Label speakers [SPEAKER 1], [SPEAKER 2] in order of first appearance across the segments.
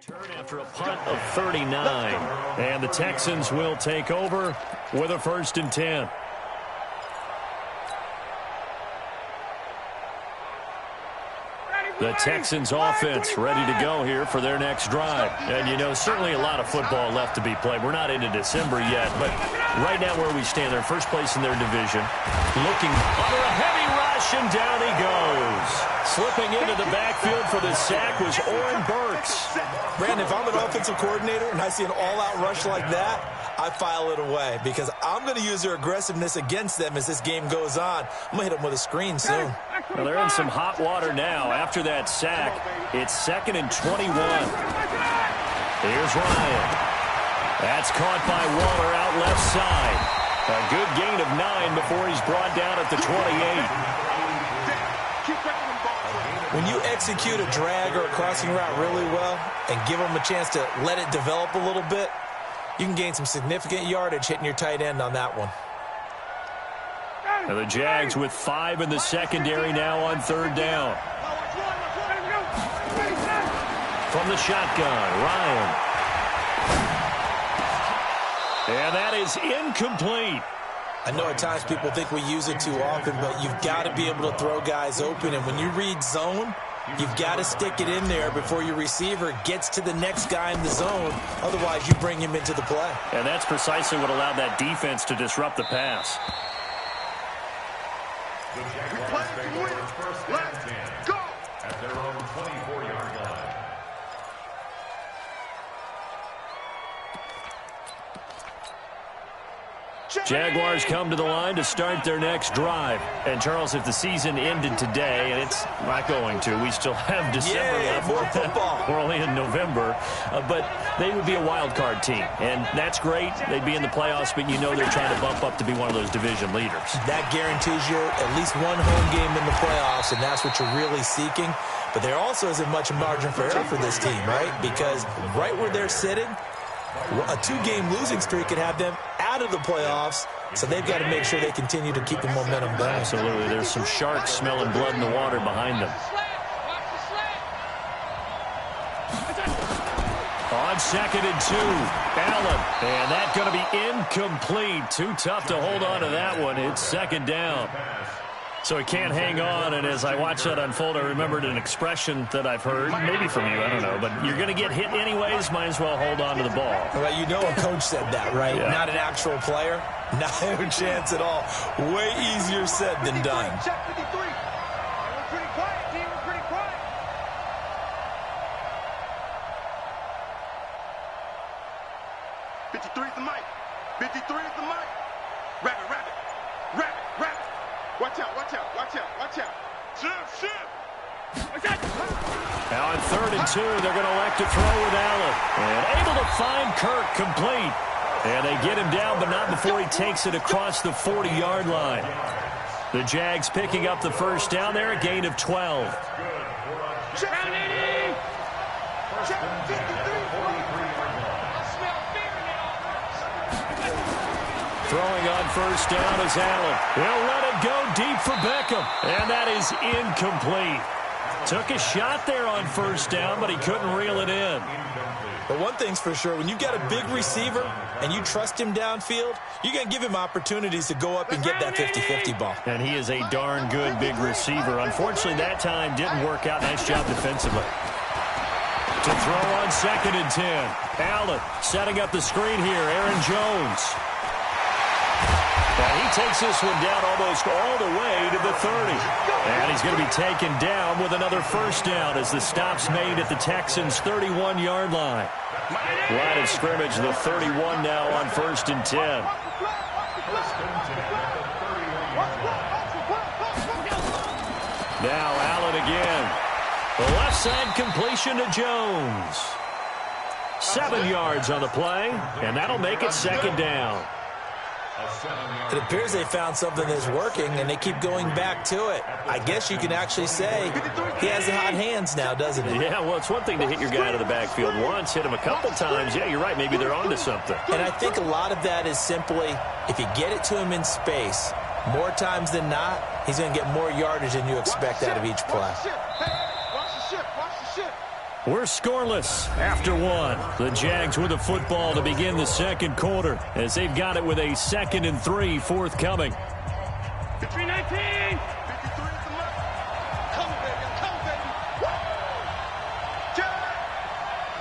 [SPEAKER 1] Turn after a punt of 39. And the Texans will take over with a 1st and 10. The Texans offense ready to go here for their next drive. And, you know, certainly a lot of football left to be played. We're not into December yet, but right now where we stand, they're first place in their division. Looking under a heavy rush, and down he goes. Slipping into the backfield for the sack was Oren Burks.
[SPEAKER 2] Brandon, if I'm an offensive coordinator and I see an all-out rush like that, I file it away because I'm going to use their aggressiveness against them as this game goes on. I'm going to hit them with a screen soon.
[SPEAKER 1] Well, they're in some hot water now. After that sack, it's 2nd and 21. Here's Ryan. That's caught by Waller out left side. A good gain of 9 before he's brought down at the 28.
[SPEAKER 2] When you execute a drag or a crossing route really well and give them a chance to let it develop a little bit, you can gain some significant yardage hitting your tight end on that one.
[SPEAKER 1] And the Jags with 5 in the secondary now on 3rd down. From the shotgun, Ryan. And that is incomplete.
[SPEAKER 2] I know at times people think we use it too often, but you've got to be able to throw guys open. And when you read zone, you've got to stick it in there before your receiver gets to the next guy in the zone. Otherwise, you bring him into the play.
[SPEAKER 1] And that's precisely what allowed that defense to disrupt the pass.
[SPEAKER 3] The Jaguars take over 1st and 10 go at their own 24-yard line.
[SPEAKER 1] Jaguars come to the line to start their next drive. And, Charles, if the season ended today, and it's not going to, we still have December left.
[SPEAKER 2] More football.
[SPEAKER 1] We're only in November. But they would be a wild card team. And that's great. They'd be in the playoffs, but you know they're trying to bump up to be one of those division leaders.
[SPEAKER 2] That guarantees you at least one home game in the playoffs, and that's what you're really seeking. But there also isn't much margin for error for this team, right? Because right where they're sitting, a 2-game losing streak could have them out of the playoffs, so they've got to make sure they continue to keep the momentum going.
[SPEAKER 1] Absolutely. There's some sharks smelling blood in the water behind them. On 2nd and 2, Allen. And that's going to be incomplete. Too tough to hold on to that one. It's 2nd down. So he can't hang on, and as I watched that unfold, I remembered an expression that I've heard, maybe from you, I don't know, but you're going to get hit anyways, might as well hold on to the ball.
[SPEAKER 2] Well, you know a coach said that, right?
[SPEAKER 1] Yeah.
[SPEAKER 2] Not an actual player. No chance at all. Way easier said than done.
[SPEAKER 4] Check 53. We're pretty quiet, team. We're pretty quiet. 53 is the mic. 53 is the mic. Rabbit, rabbit. Rabbit, rabbit. Watch out, watch out, watch out, watch out. Shift, shift.
[SPEAKER 1] Now on 3rd and 2, they're going to elect to throw with Allen. And able to find Kirk complete. And they get him down, but not before he takes it across the 40-yard line. The Jags picking up the 1st down there, a gain of 12.
[SPEAKER 4] Check 80. Check 53.
[SPEAKER 1] Throwing on 1st down is Allen. He'll let it go deep for Beckham. And that is incomplete. Took a shot there on 1st down, but he couldn't reel it in.
[SPEAKER 2] But one thing's for sure, when you've got a big receiver and you trust him downfield, you're going to give him opportunities to go up and get that 50-50 ball.
[SPEAKER 1] And he is a darn good big receiver. Unfortunately, that time didn't work out. Nice job defensively. To throw on 2nd and 10. Allen setting up the screen here. Aaron Jones. And he takes this one down almost all the way to the 30. And he's going to be taken down with another 1st down as the stop's made at the Texans' 31-yard line. Line of scrimmage, the 31 now on 1st and 10. Now Allen again. The left side completion to Jones. 7 yards on the play, and that'll make it 2nd down.
[SPEAKER 2] It appears they found something that's working, and they keep going back to it. I guess you can actually say he has the hot hands now, doesn't he?
[SPEAKER 1] Yeah, well, it's one thing to hit your guy out of the backfield once, hit him a couple times. Yeah, you're right. Maybe they're onto something.
[SPEAKER 2] And I think a lot of that is simply if you get it to him in space, more times than not, he's going to get more yardage than you expect out of each play.
[SPEAKER 1] We're scoreless after one. The Jags with the football to begin the second quarter as they've got it with a 2nd and 3 forthcoming.
[SPEAKER 4] 319.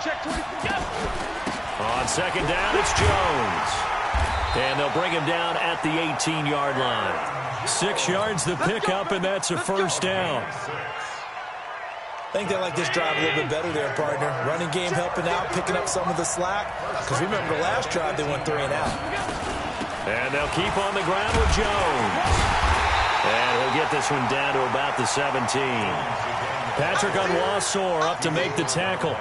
[SPEAKER 4] Check 20.
[SPEAKER 1] On 2nd down, it's Jones. And they'll bring him down at the 18-yard line. 6 yards the pickup, and that's a first down.
[SPEAKER 2] I think they like this drive a little bit better there, partner. Running game helping out, picking up some of the slack. Because remember the last drive, they went 3 and out.
[SPEAKER 1] And they'll keep on the ground with Jones. And he'll get this one down to about the 17. Patrick Onwuasor up to make the tackle.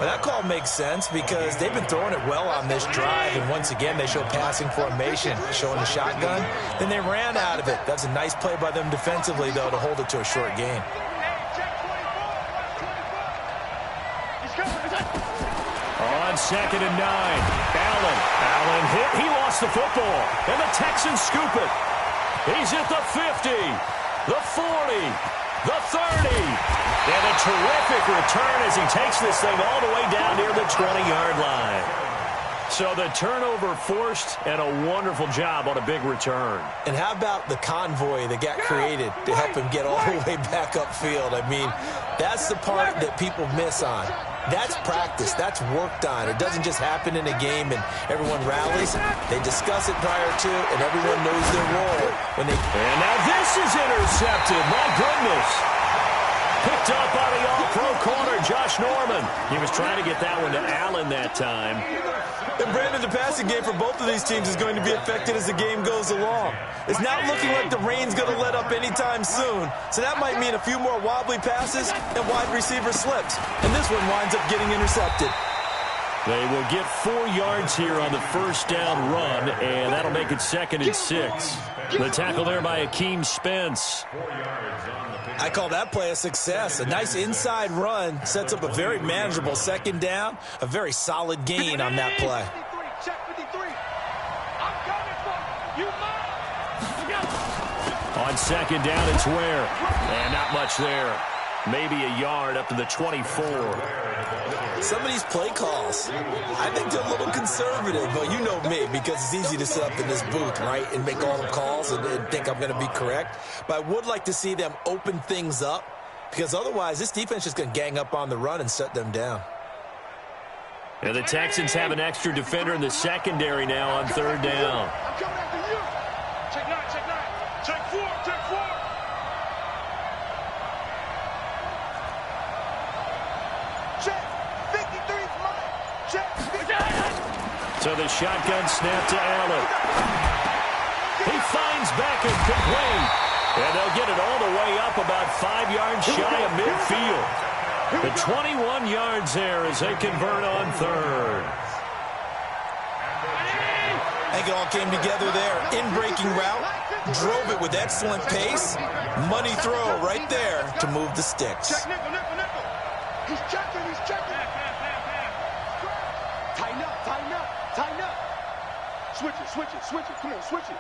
[SPEAKER 2] Well, that call makes sense because they've been throwing it well on this drive, and once again they show passing formation, showing the shotgun. Then they ran out of it. That's a nice play by them defensively, though, to hold it to a short gain.
[SPEAKER 1] On 2nd and 9, Allen hit. He lost the football, and the Texans scoop it. He's at the 50, the 40, the 30. And a terrific return as he takes this thing all the way down near the 20-yard line. So the turnover forced and a wonderful job on a big return.
[SPEAKER 2] And how about the convoy that got created to help him get all the way back upfield? I mean, that's the part that people miss on. That's practice. That's worked on. It doesn't just happen in a game and everyone rallies. They discuss it prior to, and everyone knows their role.
[SPEAKER 1] And now this is intercepted. My goodness. Picked up by the all-pro corner, Josh Norman. He was trying to get that one to Allen that time.
[SPEAKER 2] And Brandon, the passing game for both of these teams is going to be affected as the game goes along. It's not looking like the rain's going to let up anytime soon. So that might mean a few more wobbly passes and wide receiver slips. And this one winds up getting intercepted.
[SPEAKER 1] They will get 4 yards here on the first down run, and that'll make it 2nd and 6. The tackle there by Akeem Spence.
[SPEAKER 2] I call that play a success. A nice inside run sets up a very manageable 2nd down, a very solid gain on that play.
[SPEAKER 1] On 2nd down, it's Ware. And not much there. Maybe a yard up to the 24.
[SPEAKER 2] Some of these play calls, I think they're a little conservative, but you know me, because it's easy to sit up in this booth, right, and make all the calls and think I'm going to be correct. But I would like to see them open things up, because otherwise this defense is going to gang up on the run and shut them down.
[SPEAKER 1] And the Texans have an extra defender in the secondary now on 3rd down.
[SPEAKER 4] I'm coming after you. Check 9, check 9. Check 4, check 4.
[SPEAKER 1] So the shotgun snap to Allen. He finds Beckham complete. And they'll get it all the way up about 5 yards shy of midfield. The 21 yards there as they convert on 3rd.
[SPEAKER 2] I think it all came together there. In-breaking route. Drove it with excellent pace. Money throw right there to move the sticks.
[SPEAKER 4] Check nickel, nickel, nickel. He's checking, he's checking. Tighten up, tighten up, tighten up. Switch it, switch it, switch it. Come on, switch it.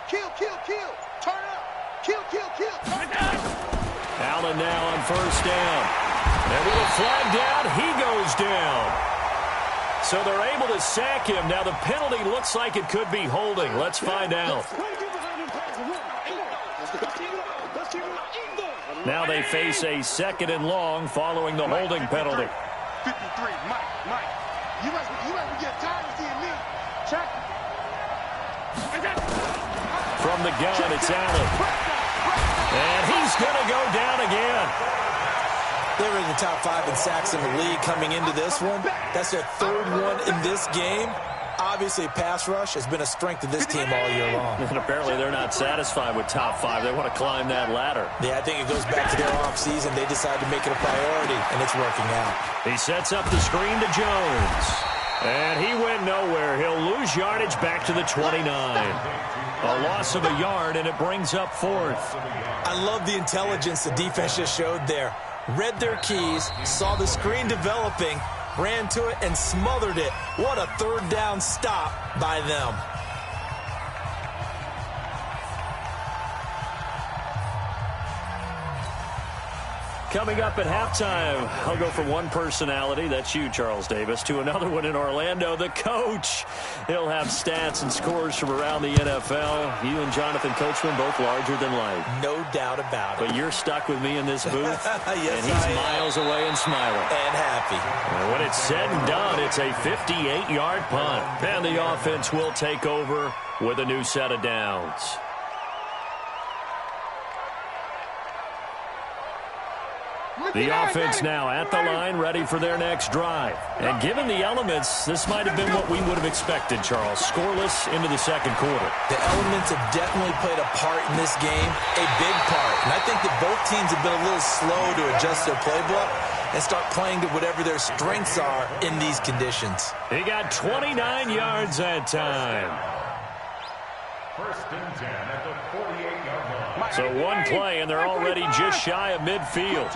[SPEAKER 4] Kill, kill, kill. Turn up. Kill, kill, kill. Turn up.
[SPEAKER 1] Allen now on 1st down. And with a flag down, he goes down. So they're able to sack him. Now the penalty looks like it could be holding. Let's find out. Now they face a 2nd and long following the holding penalty.
[SPEAKER 4] 53, Mike. You must be getting tired of seeing me. Check.
[SPEAKER 1] From the gun, it's Allen. And he's going to go down again.
[SPEAKER 2] They're in the top 5 in sacks in the league coming into this one. That's their 3rd one in this game. Obviously, pass rush has been a strength of this team all year long.
[SPEAKER 1] And apparently they're not satisfied with top 5. They want to climb that ladder.
[SPEAKER 2] Yeah, I think it goes back to their offseason. They decided to make it a priority, and it's working out.
[SPEAKER 1] He sets up the screen to Jones. And he went nowhere. He'll lose yardage back to the 29. A loss of a yard, and it brings up 4th.
[SPEAKER 2] I love the intelligence the defense just showed there. Read their keys, saw the screen developing, ran to it, and smothered it. What a 3rd down stop by them.
[SPEAKER 1] Coming up at halftime, I'll go from one personality, that's you, Charles Davis, to another one in Orlando, the coach. He'll have stats and scores from around the NFL. You and Jonathan Coachman both larger than life.
[SPEAKER 2] No doubt about it.
[SPEAKER 1] But you're stuck with me in this booth,
[SPEAKER 2] yes,
[SPEAKER 1] and he's miles away and smiling.
[SPEAKER 2] And happy.
[SPEAKER 1] And when it's said and done, it's a 58-yard punt. And the offense will take over with a new set of downs. The offense now at the line, ready for their next drive. And given the elements, this might have been what we would have expected, Charles. Scoreless into the second quarter.
[SPEAKER 2] The elements have definitely played a part in this game, a big part. And I think that both teams have been a little slow to adjust their playbook and start playing to whatever their strengths are in these conditions.
[SPEAKER 1] He got 29 yards that time.
[SPEAKER 3] First and 10 at the 48-yard line.
[SPEAKER 1] So one play, and they're already just shy of midfield.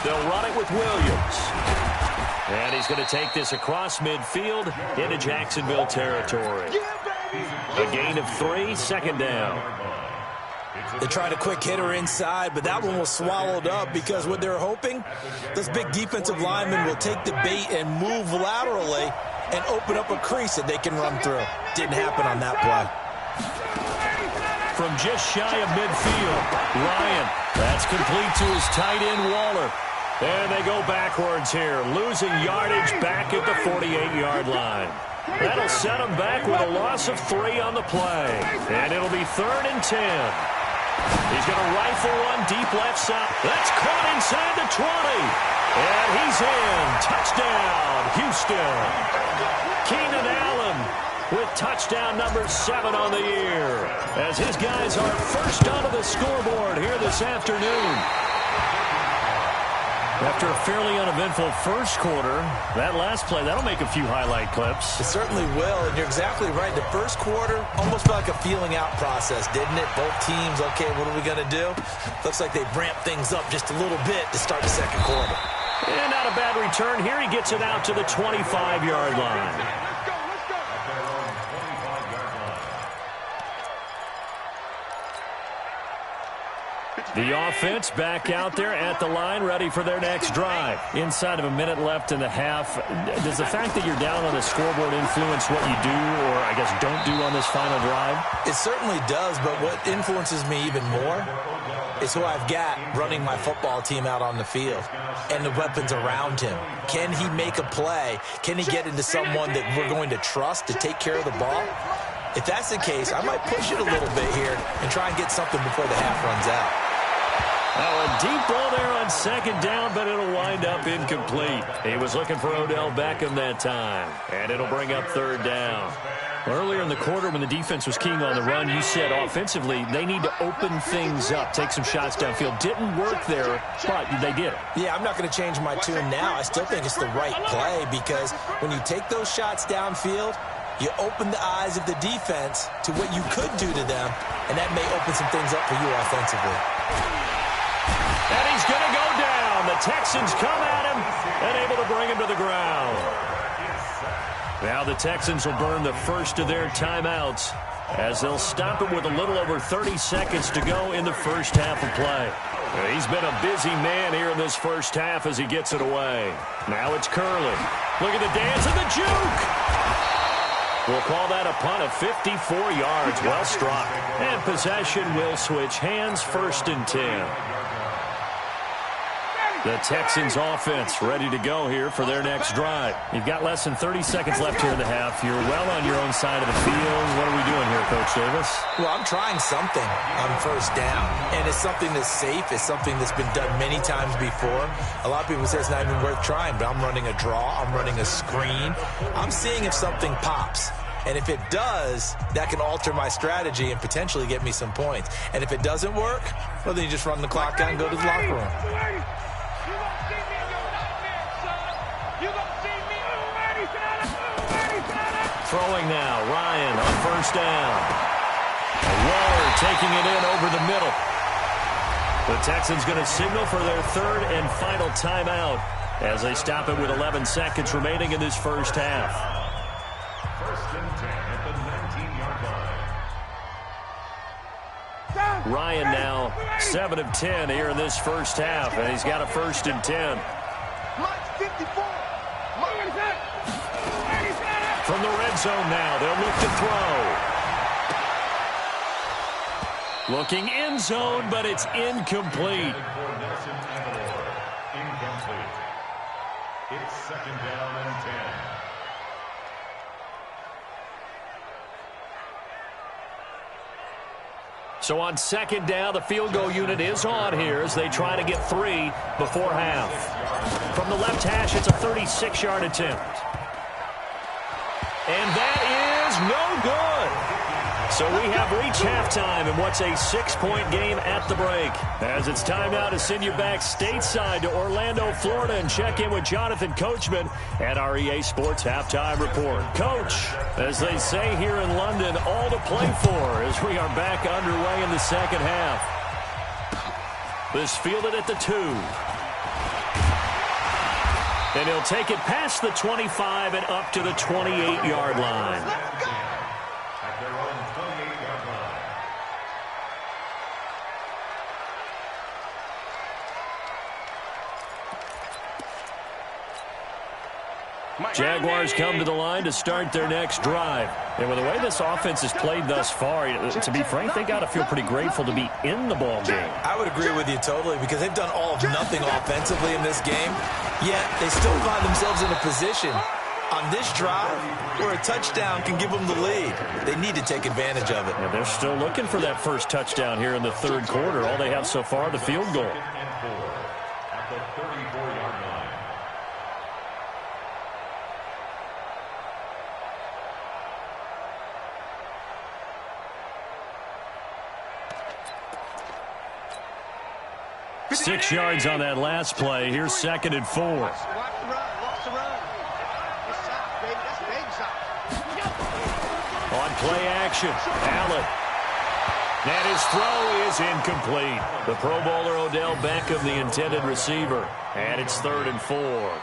[SPEAKER 1] They'll run it with Williams. And he's going to take this across midfield into Jacksonville territory. A gain of 3, second down.
[SPEAKER 2] They tried a quick hitter inside, but that one was swallowed up because what they're hoping, this big defensive lineman will take the bait and move laterally and open up a crease that they can run through. Didn't happen on that play.
[SPEAKER 1] From just shy of midfield, Ryan, that's complete to his tight end, Waller. And they go backwards here, losing yardage back at the 48-yard line. That'll set them back with a loss of 3 on the play. And it'll be 3rd and 10. He's going to rifle one deep left side. That's caught inside the 20. And he's in. Touchdown, Houston. Keenan Allen with touchdown number 7 on the year, as his guys are first onto the scoreboard here this afternoon. After a fairly uneventful first quarter, that last play, that'll make a few highlight clips.
[SPEAKER 2] It certainly will, and you're exactly right. The first quarter almost felt like a feeling out process, didn't it? Both teams, okay, what are we going to do? Looks like they ramped things up just a little bit to start the second quarter.
[SPEAKER 1] And not a bad return here. He gets it out to the 25-yard line. The offense back out there at the line, ready for their next drive. Inside of a minute left in the half, does the fact that you're down on the scoreboard influence what you do or, I guess, don't do on this final drive?
[SPEAKER 2] It certainly does, but what influences me even more is who I've got running my football team out on the field and the weapons around him. Can he make a play? Can he get into someone that we're going to trust to take care of the ball? If that's the case, I might push it a little bit here and try and get something before the half runs out.
[SPEAKER 1] Oh, a deep ball there on second down, but it'll wind up incomplete. He was looking for Odell Beckham that time, and it'll bring up 3rd down. Earlier in the quarter when the defense was keying on the run, you said offensively they need to open things up, take some shots downfield. Didn't work there, but they did.
[SPEAKER 2] Yeah, I'm not going to change my tune now. I still think it's the right play because when you take those shots downfield, you open the eyes of the defense to what you could do to them, and that may open some things up for you offensively.
[SPEAKER 1] And he's going to go down. The Texans come at him and able to bring him to the ground. Now the Texans will burn the first of their timeouts as they'll stop him with a little over 30 seconds to go in the first half of play. He's been a busy man here in this first half as he gets it away. Now it's Curley. Look at the dance and the juke. We'll call that a punt of 54 yards. Well struck. And possession will switch hands, 1st and 10. The Texans offense ready to go here for their next drive. You've got less than 30 seconds left here in the half. You're well on your own side of the field. What are we doing here, Coach Davis?
[SPEAKER 2] Well, I'm trying something on 1st down, and it's something that's safe. It's something that's been done many times before. A lot of people say it's not even worth trying, but I'm running a draw. I'm running a screen. I'm seeing if something pops. And if it does, that can alter my strategy and potentially get me some points. And if it doesn't work, well, then you just run the clock down and go to the locker room.
[SPEAKER 1] Throwing now, Ryan on 1st down. Waller taking it in over the middle. The Texans going to signal for their 3rd and final timeout as they stop it with 11 seconds remaining in this first half. Ryan now 7 of 10 here in this first half, and he's got a 1st and 10. From the red zone now, they'll look to throw. Looking end zone, but it's incomplete.
[SPEAKER 3] It's 2nd down and 10.
[SPEAKER 1] So on 2nd down, the field goal unit is on here as they try to get 3 before half. From the left hash, it's a 36-yard attempt. And that is no good. So we have reached halftime in what's a 6-point game at the break. As it's time now to send you back stateside to Orlando, Florida, and check in with Jonathan Coachman at our EA Sports Halftime Report. Coach, as they say here in London, all to play for as we are back underway in the second half. This fielded at the 2. And he'll take it past the 25 and up to the 28-yard line.
[SPEAKER 3] At their own 28-yard line.
[SPEAKER 1] Jaguars come to the line to start their next drive. And with the way this offense has played thus far, to be frank, they got to feel pretty grateful to be in the ball game.
[SPEAKER 2] I would agree with you totally because they've done all of nothing offensively in this game, yet they still find themselves in a position on this drive where a touchdown can give them the lead. They need to take advantage of it.
[SPEAKER 1] Yeah, they're still looking for that first touchdown here in the 3rd quarter. All they have so far, the field goal.
[SPEAKER 3] And 4 at the 34-yard line.
[SPEAKER 1] Six yards on that last play. Here's 2nd and 4.
[SPEAKER 4] Watch the run. Watch the run. It's soft, baby. That's baby soft.
[SPEAKER 1] On play action, Allen. And his throw is incomplete. The Pro Bowler Odell Beckham, the intended receiver. And it's 3rd and 4.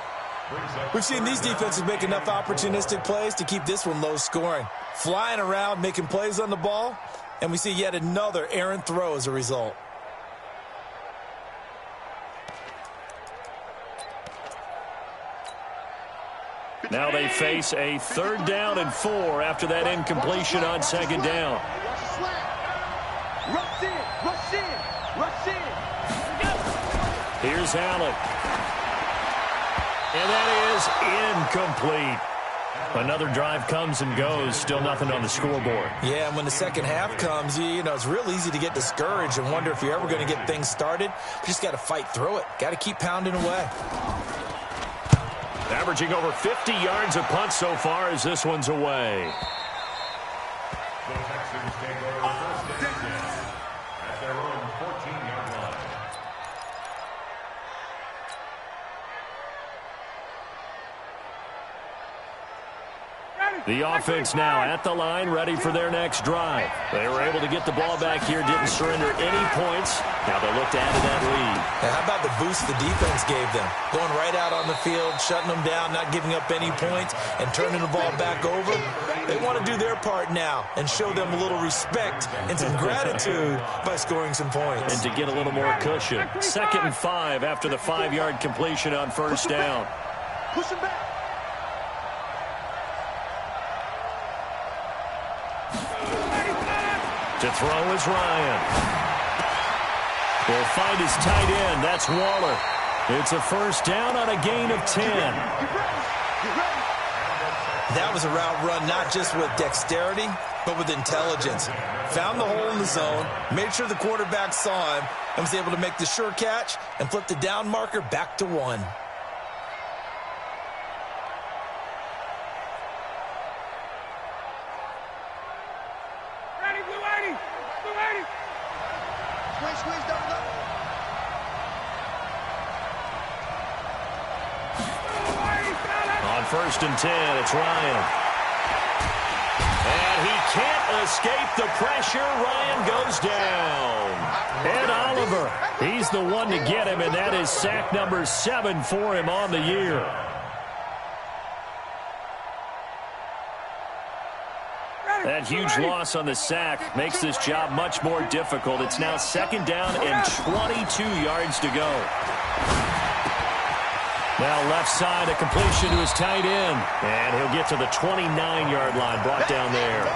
[SPEAKER 2] We've seen these defenses make enough opportunistic plays to keep this one low scoring. Flying around, making plays on the ball, and we see yet another errant throw as a result.
[SPEAKER 1] Now they face a 3rd down and 4 after that incompletion on 2nd down.
[SPEAKER 4] Rush in. Rush in. Rush in.
[SPEAKER 1] Here's Allen. And that is incomplete. Another drive comes and goes. Still nothing on the scoreboard.
[SPEAKER 2] Yeah, and when the second half comes, you know, it's real easy to get discouraged and wonder if you're ever going to get things started. You just got to fight through it. Got to keep pounding away.
[SPEAKER 1] Averaging over 50 yards a punt so far as this one's away.
[SPEAKER 3] The Texans take over 1st and 10 at their own 14-yard line.
[SPEAKER 1] The offense now at the line, ready for their next drive. They were able to get the ball back here, didn't surrender any points. Now they'll look to add to that lead.
[SPEAKER 2] And how about the boost the defense gave them? Going right out on the field, shutting them down, not giving up any points, and turning the ball back over. They want to do their part now and show them a little respect and some gratitude by scoring some points.
[SPEAKER 1] And to get a little more cushion. 2nd and 5 after the 5-yard completion on 1st down.
[SPEAKER 4] Push him back.
[SPEAKER 1] To throw is Ryan. Will find his tight end. That's Waller. It's a 1st down on a gain of 10.
[SPEAKER 2] That was a route run not just with dexterity, but with intelligence. Found the hole in the zone, made sure the quarterback saw him, and was able to make the sure catch and flip the down marker back to 1.
[SPEAKER 1] On 1st and 10, it's Ryan. And he can't escape the pressure. Ryan goes down. Ed Oliver, he's the one to get him, and that is sack number 7 for him on the year. That huge loss on the sack makes this job much more difficult. It's now 2nd down and 22 yards to go. Now left side, a completion to his tight end. And he'll get to the 29-yard line, brought down there.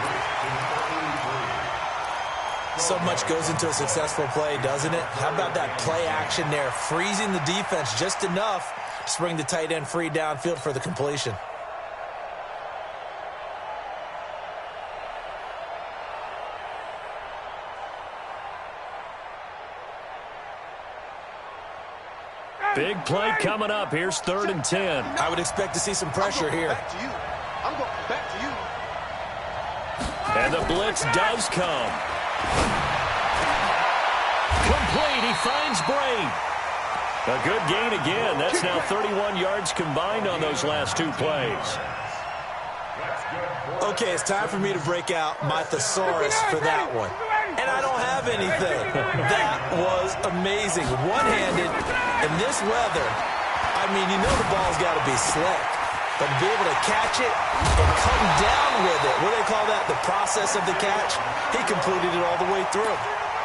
[SPEAKER 2] So much goes into a successful play, doesn't it? How about that play action there, freezing the defense just enough to bring the tight end free downfield for the completion.
[SPEAKER 1] Big play coming up. Here's 3rd and 10.
[SPEAKER 2] I would expect to see some pressure here.
[SPEAKER 4] Back to you. I'm going back to you.
[SPEAKER 1] And the blitz does come. Complete. He finds Braid. A good gain again. That's now 31 yards combined on those last 2 plays.
[SPEAKER 2] Okay, it's time for me to break out my thesaurus for that one. And I don't have anything. That was amazing. One-handed in this weather. I mean, you know the ball's got to be slick. But to be able to catch it and come down with it, what do they call that? The process of the catch? He completed it all the way through.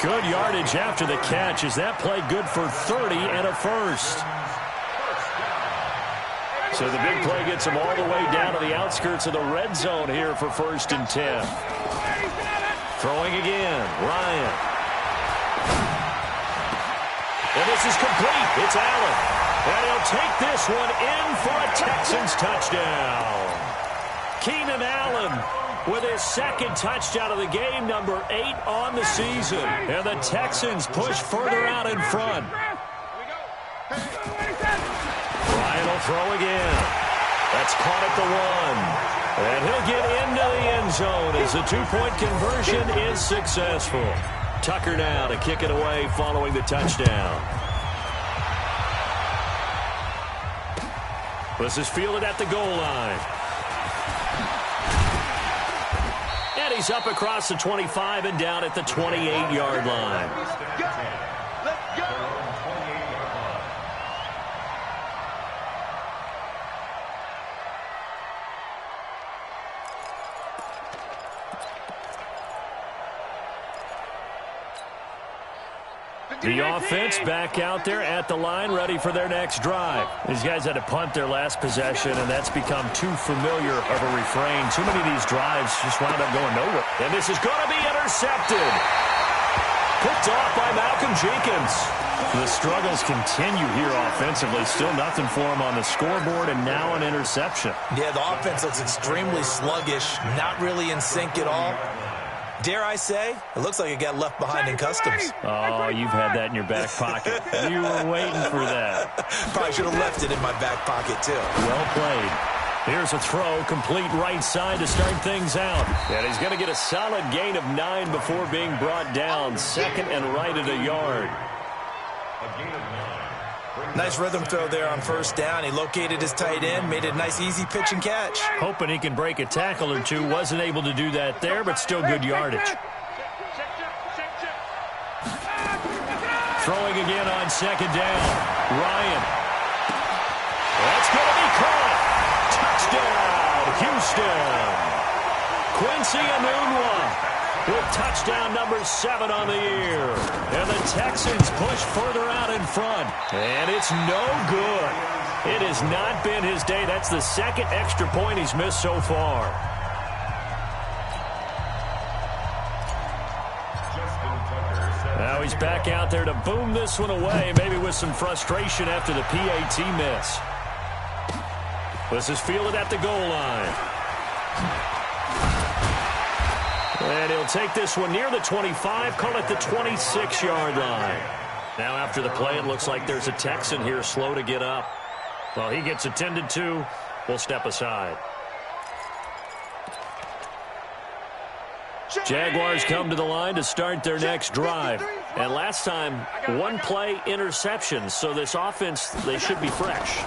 [SPEAKER 1] Good yardage after the catch. Is that play good for 30 and a first? So the big play gets him all the way down to the outskirts of the red zone here for 1st and 10. Throwing again, Ryan. And this is complete. It's Allen. And he'll take this one in for a Texans touchdown. Keenan Allen with his 2nd touchdown of the game, number 8 on the season. And the Texans push further out in front. Ryan will throw again. That's caught at the 1. And he'll get into the end zone as the 2-point conversion is successful. Tucker now to kick it away following the touchdown. This is fielded at the goal line. And he's up across the 25 and down at the 28-yard line.
[SPEAKER 4] Let's go.
[SPEAKER 1] The offense back out there at the line, ready for their next drive. These guys had to punt their last possession, and that's become too familiar of a refrain. Too many of these drives just wound up going nowhere. And this is going to be intercepted. Picked off by Malcolm Jenkins. The struggles continue here offensively. Still nothing for him on the scoreboard, and now an interception.
[SPEAKER 2] Yeah, the offense looks extremely sluggish, not really in sync at all. Dare I say, it looks like it got left behind in customs.
[SPEAKER 1] Oh, you've had that in your back pocket. You were waiting for that.
[SPEAKER 2] Probably should have left it in my back pocket, too.
[SPEAKER 1] Well played. Here's a throw, complete right side to start things out. And he's going to get a solid gain of 9 before being brought down. 2nd and right at a yard.
[SPEAKER 3] A gain of 9.
[SPEAKER 2] Nice rhythm throw there on 1st down. He located his tight end, made a nice easy pitch and catch.
[SPEAKER 1] Hoping he can break a tackle or two. Wasn't able to do that there, but still good yardage. Throwing again on 2nd down. Ryan. That's going to be caught. Touchdown, Houston. Quincy Enunwa with touchdown number 7 on the year. And the Texans push further out in front. And it's no good. It has not been his day. That's the 2nd extra point he's missed so far. Now he's back out there to boom this one away, maybe with some frustration after the PAT miss. This is fielded at the goal line. And he'll take this one near the 25, call it the 26-yard line. Now after the play, it looks like there's a Texan here slow to get up. Well, he gets attended to. We'll step aside. Jaguars come to the line to start their next drive. And last time, 1 play interception. So this offense, they should be fresh.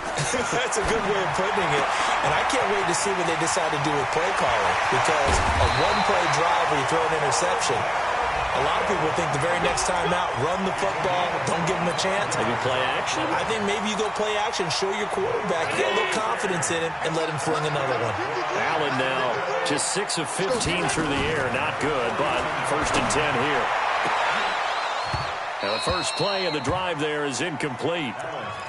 [SPEAKER 2] That's a good way of putting it. And I can't wait to see what they decide to do with play calling. Because a 1-play drive where you throw an interception, A lot of people think the very next time out, run the football, don't give him a chance.
[SPEAKER 1] Maybe play action?
[SPEAKER 2] I think maybe you go play action, show your quarterback, get a little confidence in him, and let him fling another one.
[SPEAKER 1] Allen now just 6 of 15 through the air. Not good, but 1st and 10 here. Now the first play of the drive there is incomplete.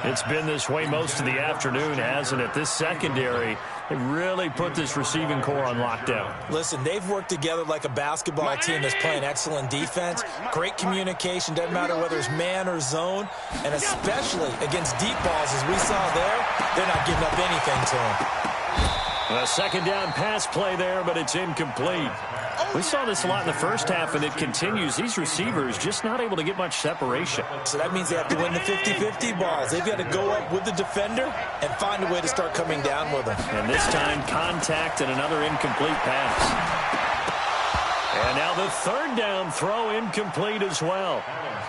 [SPEAKER 1] It's been this way most of the afternoon, hasn't it? This secondary, they really put this receiving core on lockdown.
[SPEAKER 2] Listen, they've worked together like a basketball team that's playing excellent defense. Great communication, doesn't matter whether it's man or zone. And especially against deep balls, as we saw there, they're not giving up anything to them.
[SPEAKER 1] A second down pass play there, but it's incomplete. We saw this a lot in the first half, and it continues. These receivers just not able to get much separation.
[SPEAKER 2] So that means they have to win the 50-50 balls. They've got to go up with the defender and find a way to start coming down with them.
[SPEAKER 1] And this time, contact and another incomplete pass. And now the 3rd down throw incomplete as well.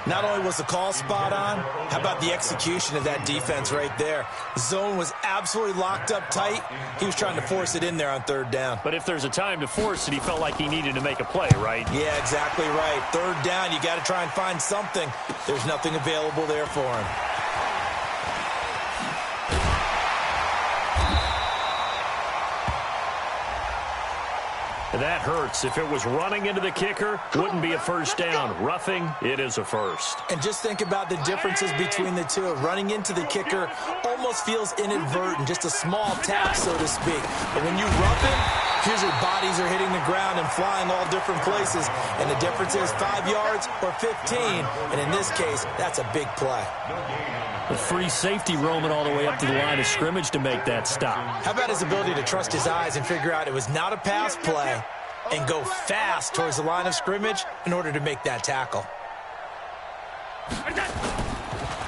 [SPEAKER 2] Not only was the call spot on, how about the execution of that defense right there? Zone was absolutely locked up tight. He was trying to force it in there on 3rd down.
[SPEAKER 1] But if there's a time to force it, he felt like he needed to make a play, right?
[SPEAKER 2] Yeah, exactly right. 3rd down, you got to try and find something. There's nothing available there for him.
[SPEAKER 1] That hurts. If it was running into the kicker, wouldn't be a first down. Roughing, it is a first.
[SPEAKER 2] And just think about the differences between the two. Running into the kicker almost feels inadvertent, just a small tap, so to speak. But when you rough him, here's your bodies are hitting the ground and flying all different places. And the difference is 5 yards or 15. And in this case, that's a big play.
[SPEAKER 1] The free safety roaming all the way up to the line of scrimmage to make that stop.
[SPEAKER 2] How about his ability to trust his eyes and figure out it was not a pass play and go fast towards the line of scrimmage in order to make that tackle.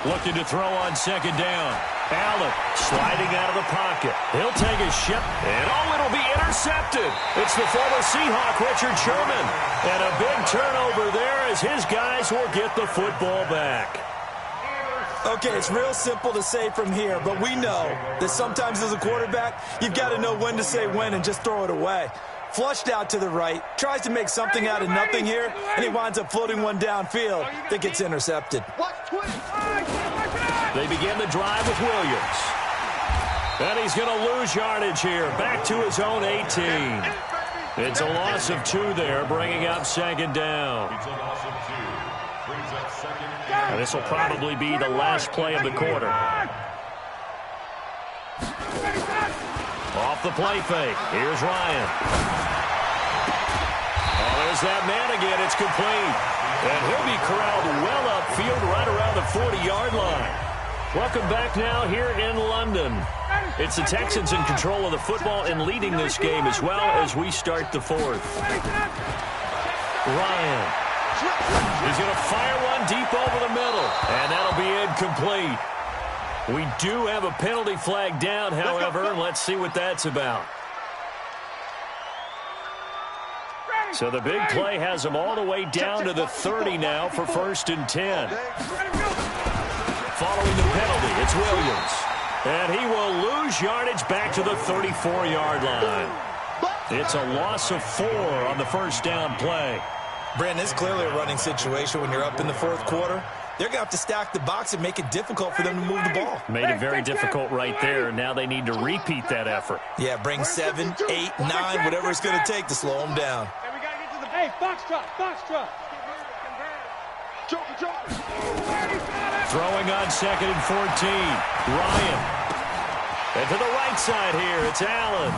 [SPEAKER 1] Looking to throw on 2nd down. Allen sliding out of the pocket. He'll take a shot, and it'll be intercepted. It's the former Seahawk, Richard Sherman. And a big turnover there as his guys will get the football back.
[SPEAKER 2] Okay, it's real simple to say from here, but we know that sometimes as a quarterback, you've got to know when to say when and just throw it away. Flushed out to the right, tries to make something out of nothing here, and he winds up floating one downfield that gets intercepted.
[SPEAKER 1] They begin the drive with Williams. And he's going to lose yardage here, back to his own 18. It's a loss of 2 there, bringing up 2nd down.
[SPEAKER 3] It's a loss of 2. Brings up 2nd down.
[SPEAKER 1] And this will probably be the last play of the quarter. Off the play fake. Here's Ryan. Oh, there's that man again. It's complete. And he'll be corralled well upfield right around the 40-yard line. Welcome back now here in London. It's the Texans in control of the football and leading this game as well as we start the 4th. Ryan. He's going to fire one deep over the middle, and that'll be incomplete. We do have a penalty flag down, however, and let's see what that's about. So the big play has him all the way down to the 30 now for 1st and 10. Following the penalty, it's Williams. And he will lose yardage back to the 34-yard line. It's a loss of 4 on the 1st down play.
[SPEAKER 2] Brandon, it's clearly a running situation when you're up in the 4th quarter. They're going to have to stack the box and make it difficult for them to move the ball.
[SPEAKER 1] Made it very difficult right there. Now they need to repeat that effort.
[SPEAKER 2] Yeah, bring 7, 8, 9, whatever it's going to take to slow them down.
[SPEAKER 5] Hey, box truck, box truck.
[SPEAKER 1] Throwing on 2nd and 14. Ryan. And to the right side here, it's Allen.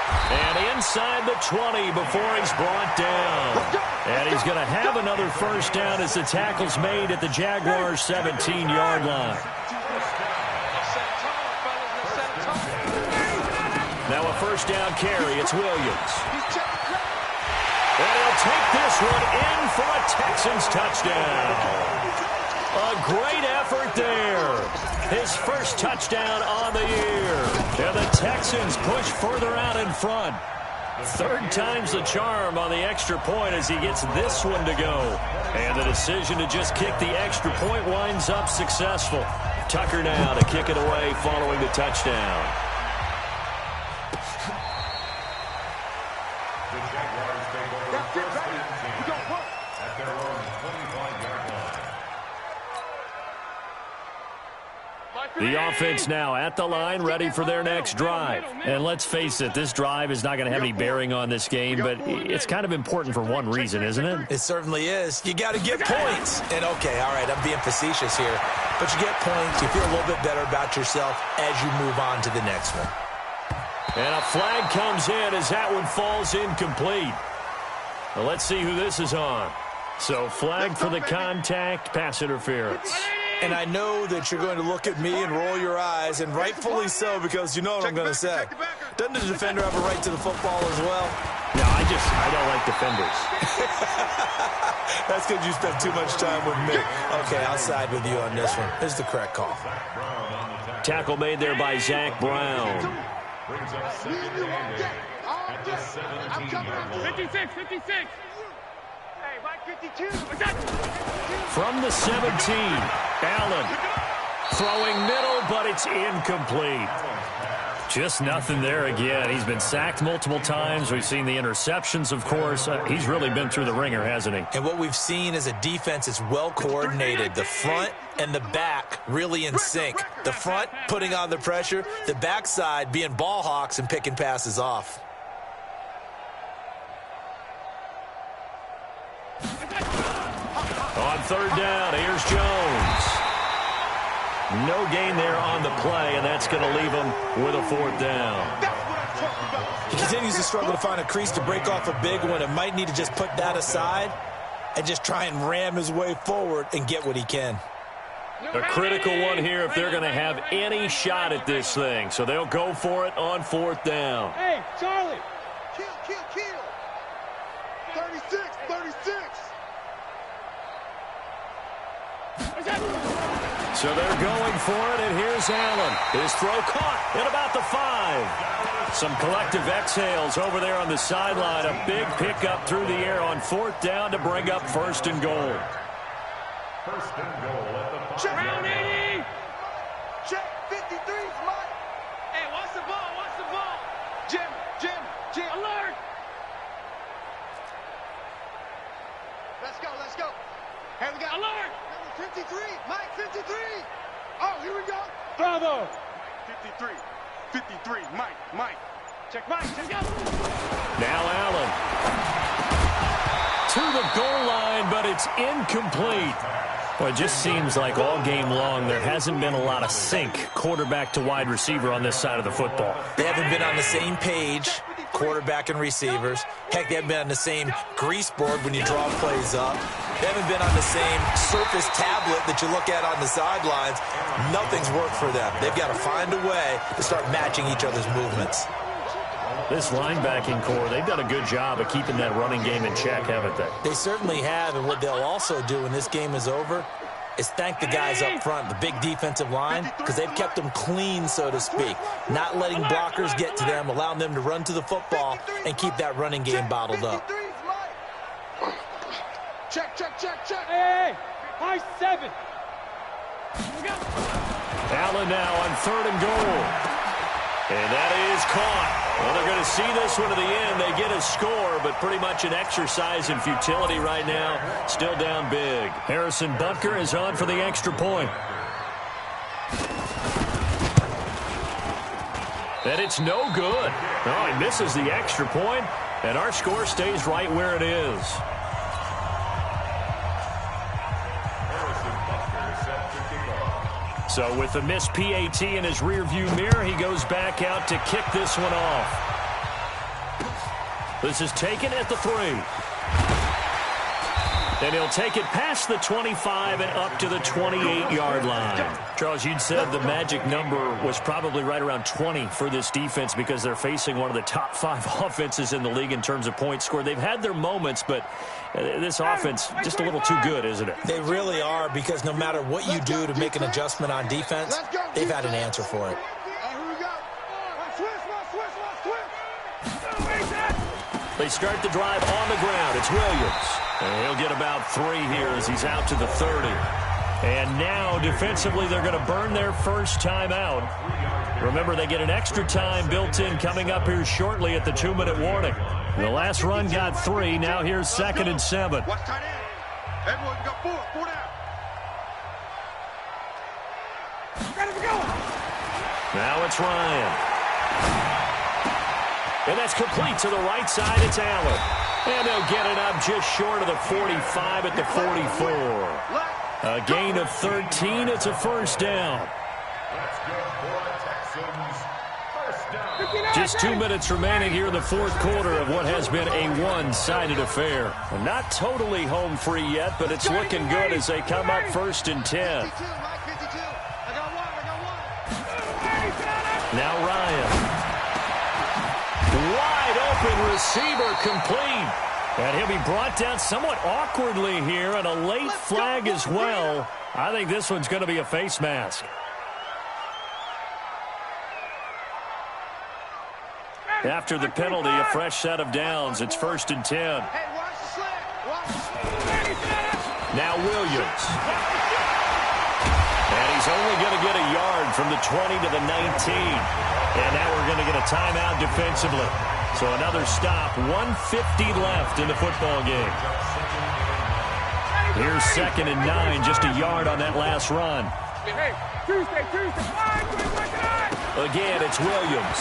[SPEAKER 1] And inside the 20 before he's brought down. And he's going to have another 1st down as the tackle's made at the Jaguars' 17-yard line. Now a 1st down carry. It's Williams. And he'll take this one in for a Texans touchdown. A great effort there. His first touchdown on the year. And the Texans push further out in front. 3rd time's the charm on the extra point as he gets this one to go. And the decision to just kick the extra point winds up successful. Tucker now to kick it away following the touchdown. The offense now at the line, ready for their next drive. And let's face it, this drive is not going to have any bearing on this game, but it's kind of important for one reason, isn't it?
[SPEAKER 2] It certainly is. You got to get points. And, okay, all right, I'm being facetious here. But you get points, you feel a little bit better about yourself as you move on to the next one.
[SPEAKER 1] And a flag comes in as that one falls incomplete. Well, let's see who this is on. So flag for the contact, pass interference.
[SPEAKER 2] And I know that you're going to look at me and roll your eyes, and rightfully so, because you know what I'm going to say. Doesn't the defender have a right to the football as well?
[SPEAKER 1] No, I don't like defenders.
[SPEAKER 2] That's because you spent too much time with me. Okay, I'll side with you on this one. This is the correct call.
[SPEAKER 1] Tackle made there by Zach Brown.
[SPEAKER 5] 56, 56. Hey, Mike, 52.
[SPEAKER 1] From the 17, Allen throwing middle, but it's incomplete. Just nothing there again. He's been sacked multiple times. We've seen the interceptions, of course. He's really been through the ringer, hasn't he?
[SPEAKER 2] And what we've seen is a defense that's well coordinated. The front and the back really in sync. The front putting on the pressure, the backside being ball hawks and picking passes off.
[SPEAKER 1] On third down, here's Jones. No gain there on the play, and that's going to leave him with a fourth down.
[SPEAKER 2] He continues to struggle to find a crease to break off a big one and might need to just put that aside and just try and ram his way forward and get what he can.
[SPEAKER 1] A critical one here if they're going to have any shot at this thing. So they'll go for it on fourth down.
[SPEAKER 5] Hey, Charlie.
[SPEAKER 4] Kill. 36, 36.
[SPEAKER 1] So they're going for it, and here's Allen. His throw caught at about the 5. Some collective exhales over there on the sideline. A big pickup through the air on fourth down to bring up first and goal.
[SPEAKER 3] First and goal at the 5.
[SPEAKER 5] Round 80.
[SPEAKER 4] Check 53's Mike.
[SPEAKER 5] Hey, watch the ball, watch the ball.
[SPEAKER 4] Jim.
[SPEAKER 5] Alert.
[SPEAKER 4] Let's go. Hey, we got
[SPEAKER 5] Alert.
[SPEAKER 4] 53. Mike, 53. Oh, here we go.
[SPEAKER 5] Bravo.
[SPEAKER 4] 53. Mike.
[SPEAKER 5] Check Mike, check out.
[SPEAKER 1] Now Allen to the goal line, but it's incomplete. Well, it just seems like all game long there hasn't been a lot of sync quarterback to wide receiver on this side of the football.
[SPEAKER 2] They haven't been on the same page, quarterback and receivers. Heck, they haven't been on the same grease board when you draw plays up. They haven't been on the same surface tablet that you look at on the sidelines. Nothing's worked for them. They've got to find a way to start matching each other's movements.
[SPEAKER 1] This linebacking core, they've done a good job of keeping that running game in check, haven't they?
[SPEAKER 2] They certainly have, and what they'll also do when this game is over is thank the guys up front, the big defensive line, because they've kept them clean, so to speak, not letting blockers get to them, allowing them to run to the football and keep that running game bottled up.
[SPEAKER 4] Check.
[SPEAKER 5] Hey, high 7.
[SPEAKER 1] Allen now on third and goal. And that is caught. Well, they're going to see this one to the end. They get a score, but pretty much an exercise in futility right now. Still down big. Harrison Butker is on for the extra point. And it's no good. Oh, he misses the extra point, and our score stays right where it is. So with the missed PAT in his rearview mirror, he goes back out to kick this one off. This is taken at the 3. And he'll take it past the 25 and up to the 28-yard line. Charles, you'd said the magic number was probably right around 20 for this defense because they're facing one of the top 5 offenses in the league in terms of points scored. They've had their moments, but this offense just a little too good, isn't it?
[SPEAKER 2] They really are, because no matter what you do to make an adjustment on defense, they've had an answer for it.
[SPEAKER 4] Here we go. Switch.
[SPEAKER 1] They start the drive on the ground. It's Williams. And he'll get about 3 here as he's out to the 30. And now, defensively, they're going to burn their first time out. Remember, they get an extra time built in coming up here shortly at the 2-minute warning. The last run got 3. Now here's 2nd and 7.
[SPEAKER 4] Watch tight end. Everyone got 4 down.
[SPEAKER 1] Now it's Ryan. And that's complete to the right side. It's Allen. And they'll get it up just short of the 45 at the 44. A gain of 13. It's a first down.
[SPEAKER 3] That's good for Texans. First down.
[SPEAKER 1] Just 2 minutes remaining here in the fourth quarter of what has been a one-sided affair. Not totally home free yet, but it's looking good as they come up first and 10. Now Ryan. Wide open receiver complete. And he'll be brought down somewhat awkwardly here, and a late flag as well. I think this one's going to be a face mask. After the penalty, a fresh set of downs. It's first and 10. Now Williams. And he's only going to get a yard from the 20 to the 19. And now we're going to get a timeout defensively. So another stop, 1:50 left in the football game. Here's 2nd and 9, just a yard on that last run. Again, it's Williams.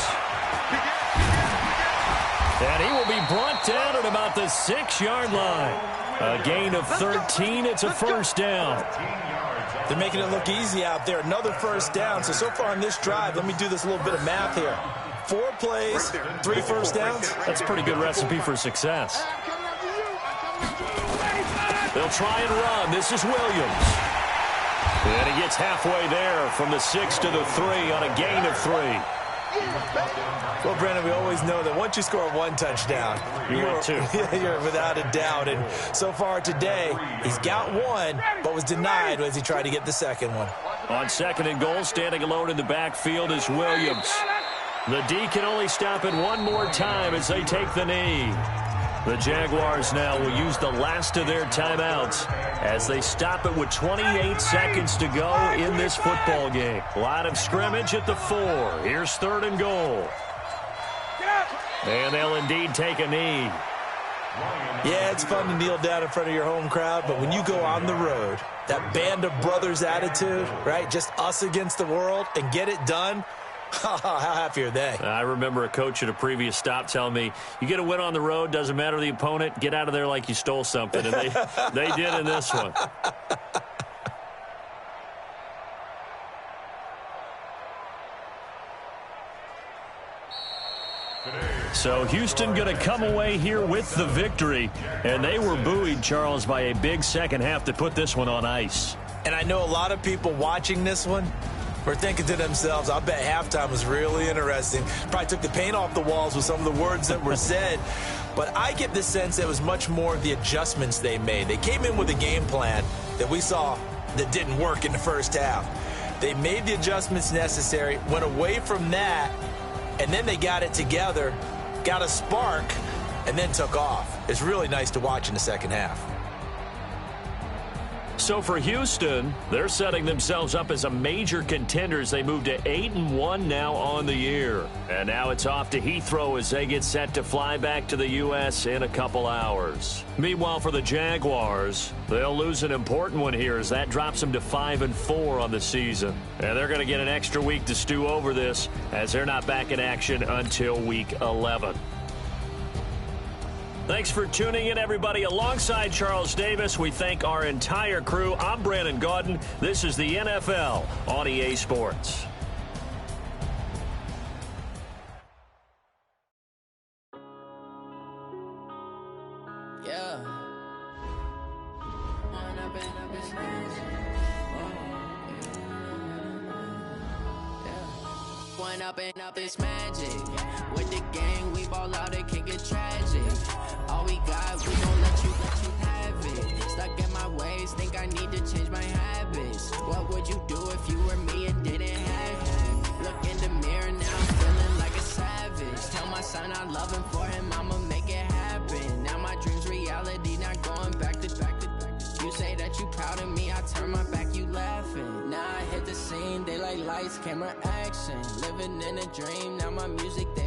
[SPEAKER 1] And he will be brought down at about the 6-yard line. A gain of 13, it's a first down.
[SPEAKER 2] They're making it look easy out there. Another first down. So far on this drive, let me do this little bit of math here. 4 plays, 3 first downs.
[SPEAKER 1] That's a pretty good recipe for success. They'll try and run. This is Williams. And he gets halfway there from the 6 to the 3 on a gain of 3.
[SPEAKER 2] Well, Brandon, we always know that once you score 1 touchdown, you're without a doubt. And so far today, he's got 1, but was denied as he tried to get the second one.
[SPEAKER 1] On 2nd and goal, standing alone in the backfield is Williams. The D can only stop it one more time as they take the knee. The Jaguars now will use the last of their timeouts as they stop it with 28 seconds to go in this football game. Line of scrimmage at the 4. Here's 3rd and goal. And they'll indeed take a knee.
[SPEAKER 2] Yeah, it's fun to kneel down in front of your home crowd, but when you go on the road, that band of brothers attitude, right, just us against the world, and get it done, how happy are they?
[SPEAKER 1] I remember a coach at a previous stop telling me, you get a win on the road, doesn't matter the opponent, get out of there like you stole something. And they did in this one. So Houston going to come away here with the victory. And they were buoyed, Charles, by a big second half to put this one on ice.
[SPEAKER 2] And I know a lot of people watching this one were thinking to themselves, I bet halftime was really interesting. Probably took the paint off the walls with some of the words that were said. But I get the sense it was much more of the adjustments they made. They came in with a game plan that we saw that didn't work in the first half. They made the adjustments necessary, went away from that, and then they got it together, got a spark, and then took off. It's really nice to watch in the second half.
[SPEAKER 1] So for Houston, they're setting themselves up as a major contender as they move to 8-1 now on the year. And now it's off to Heathrow as they get set to fly back to the U.S. in a couple hours. Meanwhile, for the Jaguars, they'll lose an important one here as that drops them to 5-4 on the season. And they're going to get an extra week to stew over this as they're not back in action until week 11. Thanks for tuning in, everybody. Alongside Charles Davis, we thank our entire crew. I'm Brandon Gaudin. This is the NFL on EA Sports.
[SPEAKER 6] Yeah. One up and up is magic. With the gang, we ball out, it can get tragic. All we got, we gon' let you have it. Stuck in my ways, think I need to change my habits. What would you do if you were me and didn't have him? Look in the mirror, now I'm feeling like a savage. Tell my son I love him, for him I'ma make it happen. Now my dream's reality, not going back to back to back. You say that you proud of me, I turn my back, you laughing. Now I hit the scene, they like lights, camera, action. Living in a dream, now my music, they